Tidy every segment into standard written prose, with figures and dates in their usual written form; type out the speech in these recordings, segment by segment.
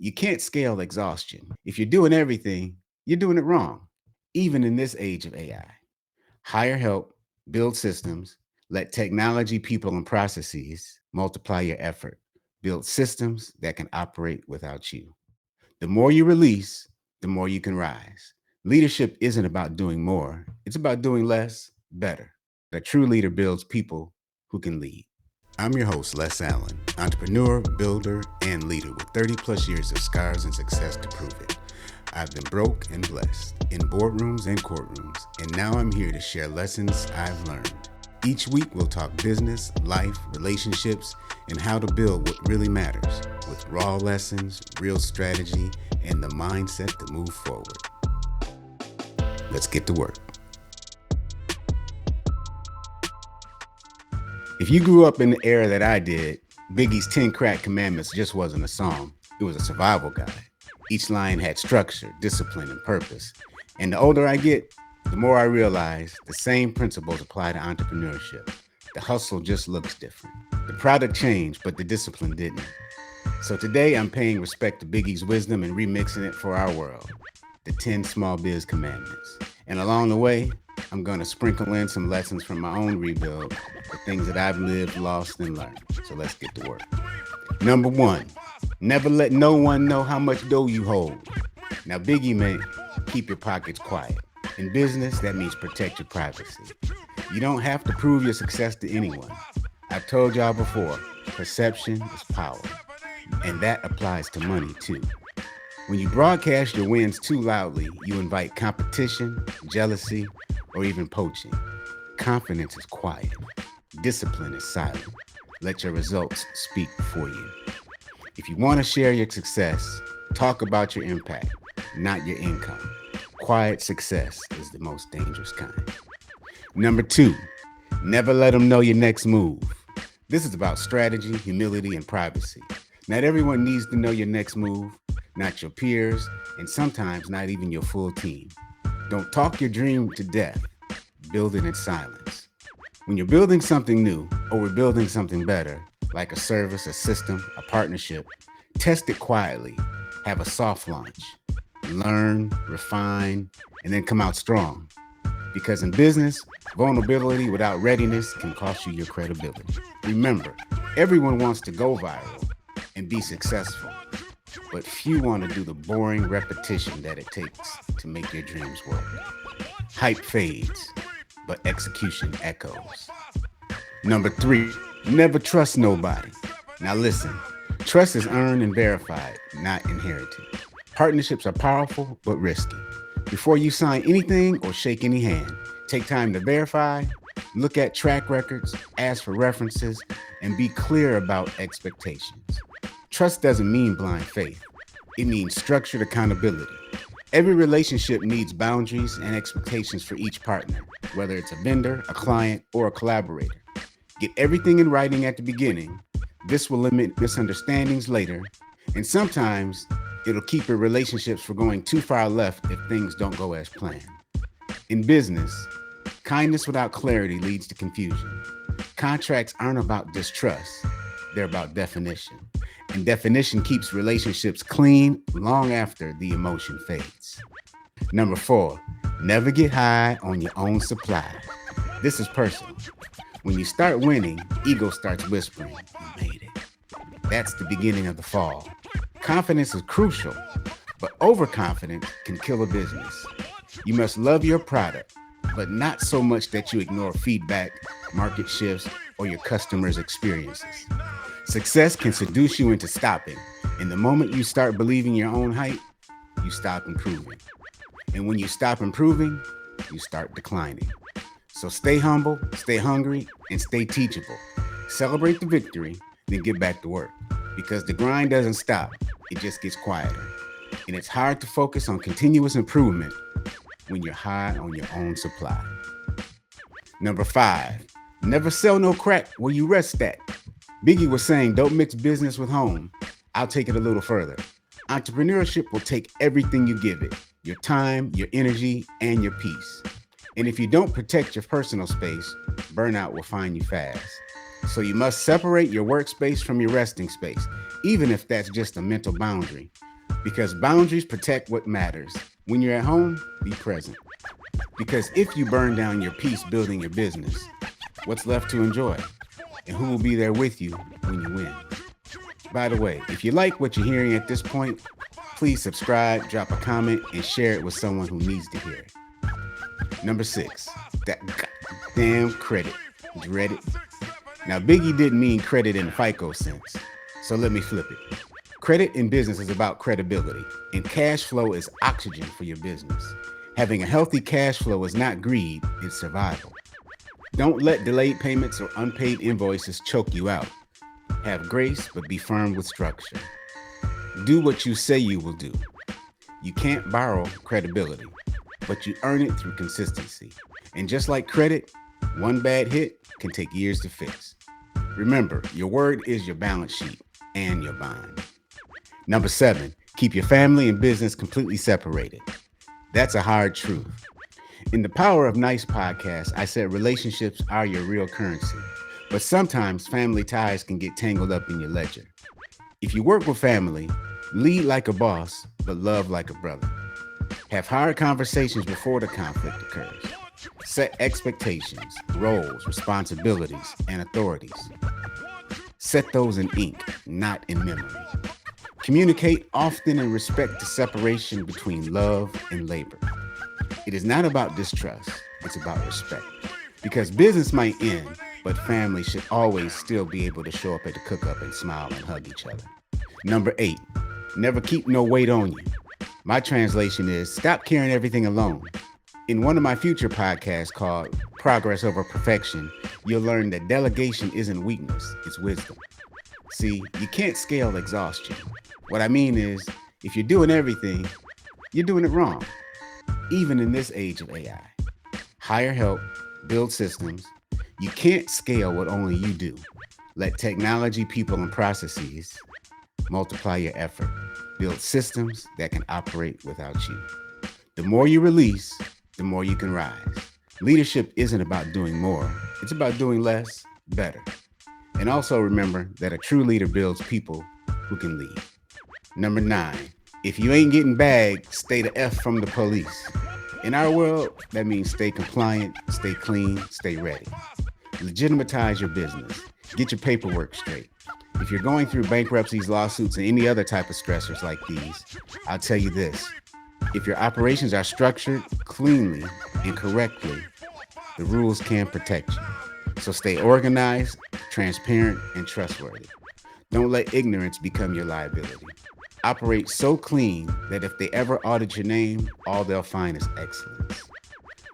You can't scale exhaustion. If you're doing everything, you're doing it wrong, even in this age of AI. Hire help, build systems, let technology, people, and processes multiply your effort. Build systems that can operate without you. The more you release, the more you can rise. Leadership isn't about doing more, it's about doing less, better. A true leader builds people who can lead. I'm your host, Les Allen, entrepreneur, builder, and leader with 30 plus years of scars and success to prove it. I've been broke and blessed in boardrooms and courtrooms, and now I'm here to share lessons I've learned. Each week, we'll talk business, life, relationships, and how to build what really matters with raw lessons, real strategy, and the mindset to move forward. Let's get to work. If you grew up in the era that I did, Biggie's 10 Crack Commandments just wasn't a song, it was a survival guide. Each line had structure, discipline, and purpose. And the older I get, the more I realize the same principles apply to entrepreneurship. The hustle just looks different. The product changed, but the discipline didn't. So today I'm paying respect to Biggie's wisdom and remixing it for our world. The 10 Small Biz Commandments. And along the way, I'm going to sprinkle in some lessons from my own rebuild, the things that I've lived, lost, and learned. So let's get to work. Number 1, never let no one know how much dough you hold. Now, Biggie meant keep your pockets quiet. In business, that means protect your privacy. You don't have to prove your success to anyone. I've told y'all before, perception is power. And that applies to money too. When you broadcast your wins too loudly, you invite competition, jealousy, or even poaching. Confidence is quiet. Discipline is silent. Let your results speak for you. If you want to share your success, talk about your impact, not your income. Quiet success is the most dangerous kind. Number 2, never let them know your next move. This is about strategy, humility, and privacy. Not everyone needs to know your next move, not your peers, and sometimes not even your full team. Don't talk your dream to death. Build it in silence. When you're building something new, or we're building something better, like a service, a system, a partnership, test it quietly. Have a soft launch. Learn, refine, and then come out strong. Because in business, vulnerability without readiness can cost you your credibility. Remember, everyone wants to go viral and be successful, but few want to do the boring repetition that it takes to make your dreams work. Hype fades, but execution echoes. Number 3, never trust nobody. Now listen, trust is earned and verified, not inherited. Partnerships are powerful, but risky. Before you sign anything or shake any hand, take time to verify, look at track records, ask for references, and be clear about expectations. Trust doesn't mean blind faith. It means structured accountability. Every relationship needs boundaries and expectations for each partner, whether it's a vendor, a client, or a collaborator. Get everything in writing at the beginning. This will limit misunderstandings later, and sometimes it'll keep your relationships from going too far left if things don't go as planned. In business, kindness without clarity leads to confusion. Contracts aren't about distrust, they're about definition. And definition keeps relationships clean long after the emotion fades. Number 4, never get high on your own supply. This is personal. When you start winning, ego starts whispering, you made it. That's the beginning of the fall. Confidence is crucial, but overconfidence can kill a business. You must love your product, but not so much that you ignore feedback, market shifts, or your customers' experiences. Success can seduce you into stopping, and the moment you start believing your own hype, you stop improving. And when you stop improving, you start declining. So stay humble, stay hungry, and stay teachable. Celebrate the victory, then get back to work. Because the grind doesn't stop, it just gets quieter. And it's hard to focus on continuous improvement when you're high on your own supply. Number 5, never sell no crack where you rest at. Biggie was saying, don't mix business with home. I'll take it a little further. Entrepreneurship will take everything you give it, your time, your energy, and your peace. And if you don't protect your personal space, burnout will find you fast. So you must separate your workspace from your resting space, even if that's just a mental boundary. Because boundaries protect what matters. When you're at home, be present. Because if you burn down your peace building your business, what's left to enjoy? And who will be there with you when you win? By the way, if you like what you're hearing at this point, please subscribe, drop a comment, and share it with someone who needs to hear it. Number 6, that goddamn credit. Dread it. Now, Biggie didn't mean credit in the FICO sense, so let me flip it. Credit in business is about credibility, and cash flow is oxygen for your business. Having a healthy cash flow is not greed, it's survival. Don't let delayed payments or unpaid invoices choke you out. Have grace, but be firm with structure. Do what you say you will do. You can't borrow credibility, but you earn it through consistency. And just like credit, one bad hit can take years to fix. Remember, your word is your balance sheet and your bond. Number 7, keep your family and business completely separated. That's a hard truth. In the Power of Nice podcast, I said relationships are your real currency, but sometimes family ties can get tangled up in your ledger. If you work with family, lead like a boss, but love like a brother. Have hard conversations before the conflict occurs. Set expectations, roles, responsibilities, and authorities. Set those in ink, not in memory. Communicate often and respect the separation between love and labor. It is not about distrust, it's about respect. Because business might end, but family should always still be able to show up at the cook-up and smile and hug each other. Number 8, never keep no weight on you. My translation is stop carrying everything alone. In one of my future podcasts called Progress Over Perfection, you'll learn that delegation isn't weakness, it's wisdom. See, you can't scale exhaustion. What I mean is, if you're doing everything, you're doing it wrong. Even in this age of AI. Hire help, build systems. You can't scale what only you do. Let technology, people, and processes multiply your effort. Build systems that can operate without you. The more you release, the more you can rise. Leadership isn't about doing more. It's about doing less, better. And also remember that a true leader builds people who can lead. Number 9, if you ain't getting bagged, stay the F from the police. In our world, that means stay compliant, stay clean, stay ready. Legitimatize your business. Get your paperwork straight. If you're going through bankruptcies, lawsuits, and any other type of stressors like these, I'll tell you this. If your operations are structured cleanly and correctly, the rules can protect you. So stay organized, transparent, and trustworthy. Don't let ignorance become your liability. Operate so clean that if they ever audit your name, all they'll find is excellence.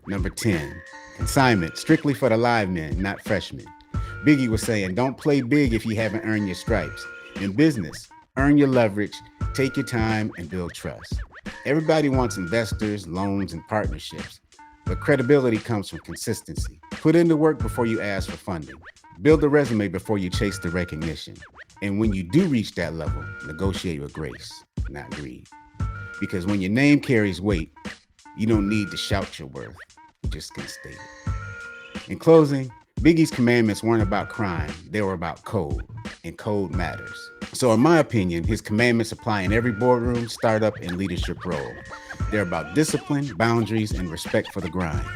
Number 10, consignment, strictly for the live men, not freshmen. Biggie was saying, don't play big if you haven't earned your stripes. In business, earn your leverage, take your time, and build trust. Everybody wants investors, loans, and partnerships, but credibility comes from consistency. Put in the work before you ask for funding. Build a resume before you chase the recognition. And when you do reach that level, negotiate with grace, not greed. Because when your name carries weight, you don't need to shout your worth. You just can state it. In closing, Biggie's commandments weren't about crime. They were about code, and code matters. So in my opinion, his commandments apply in every boardroom, startup, and leadership role. They're about discipline, boundaries, and respect for the grind.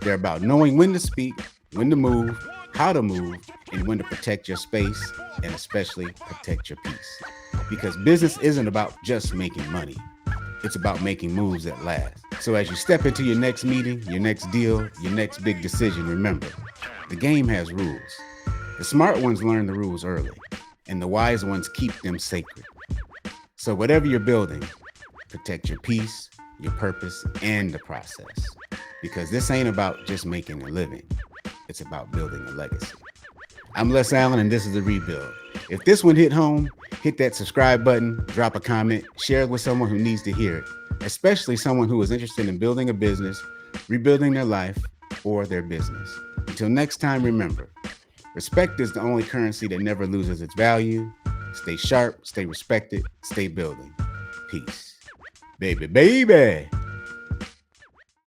They're about knowing when to speak, when to move, how to move, and when to protect your space, and especially protect your peace. Because business isn't about just making money. It's about making moves that last. So as you step into your next meeting, your next deal, your next big decision, remember, the game has rules. The smart ones learn the rules early, and the wise ones keep them sacred. So whatever you're building, protect your peace, your purpose, and the process. Because this ain't about just making a living. It's about building a legacy. I'm Les Allen, and this is the ReBuild. If this one hit home, hit that subscribe button, drop a comment, share it with someone who needs to hear it, especially someone who is interested in building a business, rebuilding their life, or their business. Until next time, remember, respect is the only currency that never loses its value. Stay sharp, stay respected, stay building. Peace. Baby, baby.